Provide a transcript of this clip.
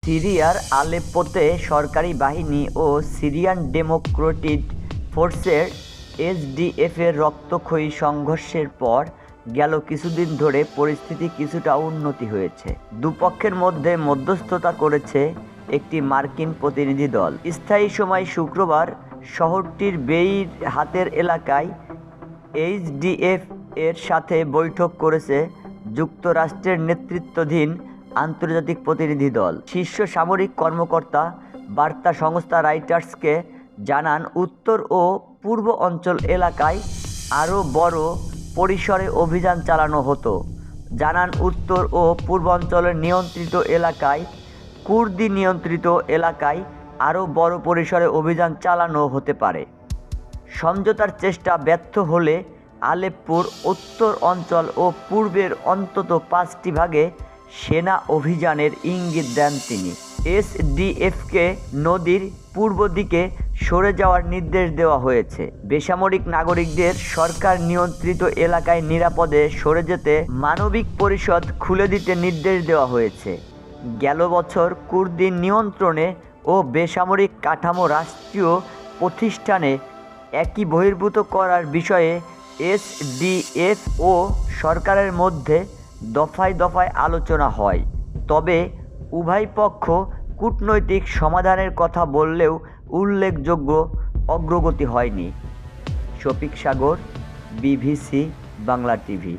সিরিয়ার আলেপ্পোতে সরকারি বাহিনী ও সিরিয়ান ডেমোক্রেটিক ফোর্সের এসডিএফের রক্তক্ষয়ী সংঘর্ষের পর গেল কিছুদিন ধরে পরিস্থিতি কিছুটা উন্নতি হয়েছে। দুপক্ষের মধ্যে মধ্যস্থতা করেছে একটি মার্কিন প্রতিনিধি দল। স্থায়ী সময় শুক্রবার শহরটির বেইর হাতের এলাকায় এইচডিএফ এর সাথে বৈঠক করেছে যুক্তরাষ্ট্রের নেতৃত্বাধীন আন্তর্জাতিক প্রতিনিধি দল। শীর্ষ সামরিক কর্মকর্তা বার্তা সংস্থা রয়টার্সকে জানান, উত্তর ও পূর্ব অঞ্চল এলাকায় আরও বড় পরিসরে অভিযান চালানো হতো। উত্তর ও পূর্বাঞ্চলের নিয়ন্ত্রিত এলাকায় কুর্দি নিয়ন্ত্রিত এলাকায় আরও বড় পরিসরে অভিযান চালানো হতে পারে। সমঝোতার চেষ্টা ব্যর্থ হলে আলেপ্পোর উত্তর অঞ্চল ও পূর্বের অন্তত 5টি ভাগে সেনা অভিযানের ইঙ্গিত দেন তিনি। এসডিএফকে নদীর পূর্ব দিকে সরে যাওয়ার নির্দেশ দেওয়া হয়েছে। বেসামরিক নাগরিকদের সরকার নিয়ন্ত্রিত এলাকায় নিরাপদে সরে যেতে মানবিক পরিষদ খুলে দিতে নির্দেশ দেওয়া হয়েছে। গেল বছর কুর্দি নিয়ন্ত্রণে ও বেসামরিক কাঠামো রাষ্ট্রীয় প্রতিষ্ঠানে একই বহির্ভূত করার বিষয়ে এসডিএফ ও সরকারের মধ্যে দফায় দফায় আলোচনা হয়, তবে উভয় পক্ষ কূটনৈতিক সমাধানের কথা বললেও উল্লেখযোগ্য অগ্রগতি হয়নি। শফিক সাগর, বিবিসি বাংলা টিভি।